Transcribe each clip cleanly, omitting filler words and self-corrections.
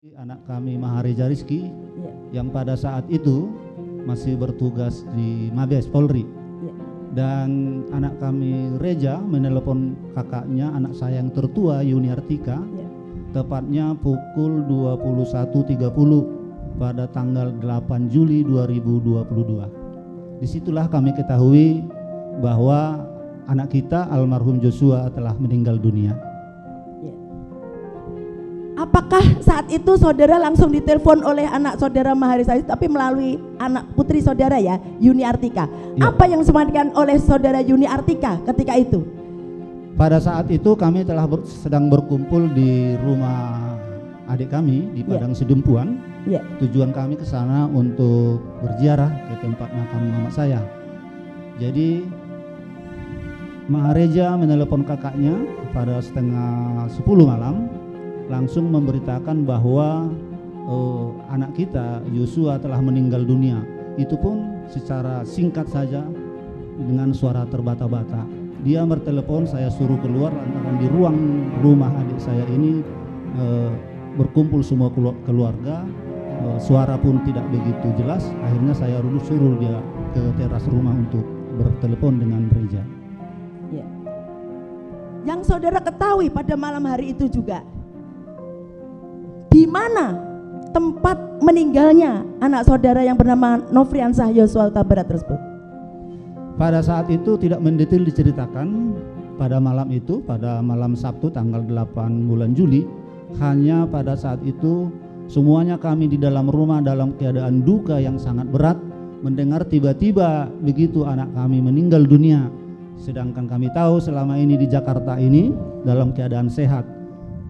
Anak kami Mahareja Rizky yang pada saat itu masih bertugas di Mabes Polri. Dan anak kami Reja menelepon kakaknya, anak saya yang tertua Yuni Artika, tepatnya pukul 21.30 pada tanggal 8 Juli 2022. Disitulah kami ketahui bahwa anak kita almarhum Joshua telah meninggal dunia. Apakah saat itu saudara langsung ditelepon oleh anak saudara Mahareja, tapi melalui anak putri saudara ya, Yuni Artika? Ya. Apa yang disampaikan oleh saudara Yuni Artika ketika itu? Pada saat itu kami telah sedang berkumpul di rumah adik kami di Padang Sidempuan. Tujuan kami ke sana untuk berziarah ke tempat makam mama saya. Jadi Mahareja menelepon kakaknya pada setengah 10 malam, langsung memberitakan bahwa anak kita Joshua telah meninggal dunia. Itu pun secara singkat saja dengan suara terbata-bata. Dia bertelepon, saya suruh keluar lantaran di ruang rumah adik saya ini berkumpul semua keluarga. Suara pun tidak begitu jelas. Akhirnya saya suruh dia ke teras rumah untuk bertelepon dengan Reja. Yang saudara ketahui pada malam hari itu juga, di mana tempat meninggalnya anak saudara yang bernama Nofriansah Yosua Huta Barat tersebut? Pada saat itu tidak mendetail diceritakan pada malam itu, pada malam Sabtu tanggal 8 bulan Juli. Hanya pada saat itu semuanya kami di dalam rumah dalam keadaan duka yang sangat berat, mendengar tiba-tiba begitu anak kami meninggal dunia. Sedangkan kami tahu selama ini di Jakarta ini dalam keadaan sehat.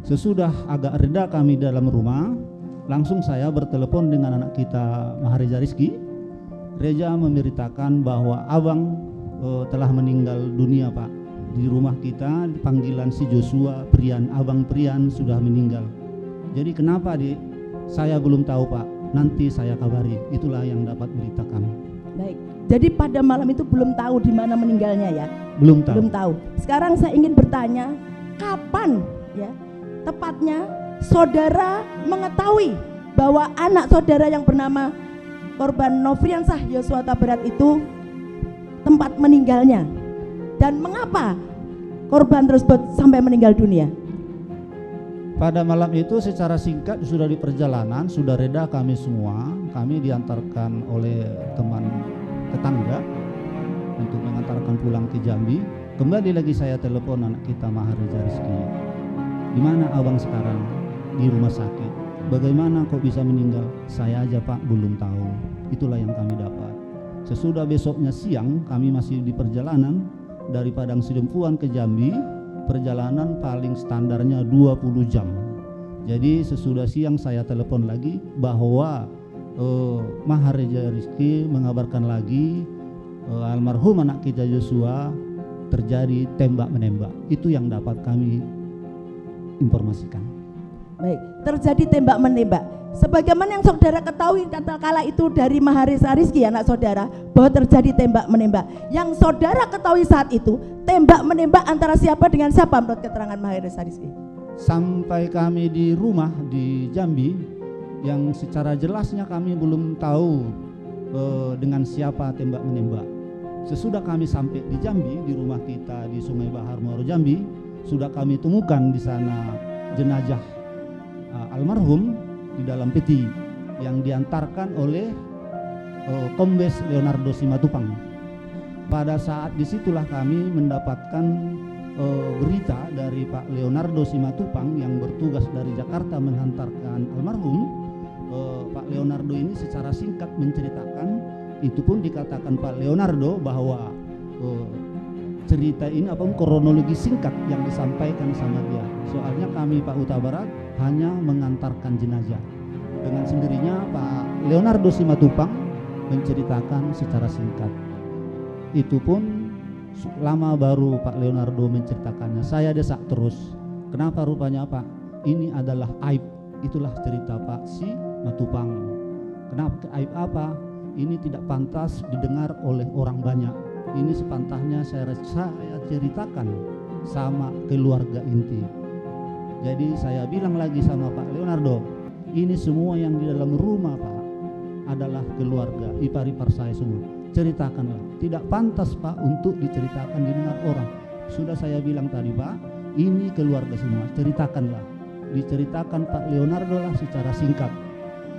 Sesudah agak reda kami dalam rumah, langsung saya bertelepon dengan anak kita Mahareja Rizky. Reja memberitakan bahwa abang telah meninggal dunia, Pak. Di rumah kita panggilan si Joshua, abang Prian sudah meninggal. Jadi kenapa Dik? Saya belum tahu, Pak. Nanti saya kabari. Itulah yang dapat berita kami. Baik. Jadi pada malam itu belum tahu di mana meninggalnya ya? Belum tahu. Belum tahu. Sekarang saya ingin bertanya, kapan ya tepatnya saudara mengetahui bahwa anak saudara yang bernama korban Nofriansah Yosua Huta Barat itu tempat meninggalnya, dan mengapa korban tersebut sampai meninggal dunia? Pada malam itu secara singkat sudah di perjalanan, sudah reda kami semua. Kami diantarkan oleh teman tetangga untuk mengantarkan pulang ke Jambi. Kembali lagi saya telepon anak kita Mahareja Rizky. Di mana abang sekarang? Di rumah sakit. Bagaimana kok bisa meninggal? Saya aja Pak belum tahu. Itulah yang kami dapat. Sesudah besoknya siang kami masih di perjalanan dari Padang Sidempuan ke Jambi. Perjalanan paling standarnya 20 jam. Jadi sesudah siang saya telepon lagi bahwa Mahareja Rizky mengabarkan lagi almarhum anak kita Joshua terjadi tembak menembak. Itu yang dapat kami informasikan. Baik, terjadi tembak menembak. Sebagaimana yang saudara ketahui kala itu dari Mahareja Rizky anak saudara, bahwa terjadi tembak menembak. Yang saudara ketahui saat itu tembak menembak antara siapa dengan siapa menurut keterangan Mahareja Rizky? Sampai kami di rumah di Jambi, yang secara jelasnya kami belum tahu dengan siapa tembak menembak. Sesudah kami sampai di Jambi, di rumah kita di Sungai Bahar Muaro Jambi, sudah kami temukan di sana jenazah almarhum di dalam peti yang diantarkan oleh Kombes Leonardo Simatupang. Pada saat disitulah kami mendapatkan berita dari Pak Leonardo Simatupang yang bertugas dari Jakarta menghantarkan almarhum. Pak Leonardo ini secara singkat menceritakan, itu pun dikatakan Pak Leonardo bahwa cerita ini kronologi singkat yang disampaikan sama dia. Soalnya kami Pak Huta Barat hanya mengantarkan jenazah. Dengan sendirinya Pak Leonardo Simatupang menceritakan secara singkat. Itu pun lama baru Pak Leonardo menceritakannya. Saya desak terus. Kenapa rupanya Pak? Ini adalah aib. Itulah cerita Pak Simatupang. Kenapa aib apa? Ini tidak pantas didengar oleh orang banyak. Ini sepantahnya saya ceritakan sama keluarga inti. Jadi saya bilang lagi sama Pak Leonardo, Ini semua yang di dalam rumah Pak adalah keluarga, ipar-ipar saya semua. Ceritakanlah. Tidak pantas Pak untuk diceritakan didengar orang. Sudah saya bilang tadi Pak, ini keluarga semua, ceritakanlah. Diceritakan Pak Leonardo lah secara singkat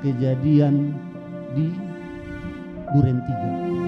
kejadian di Duren 3.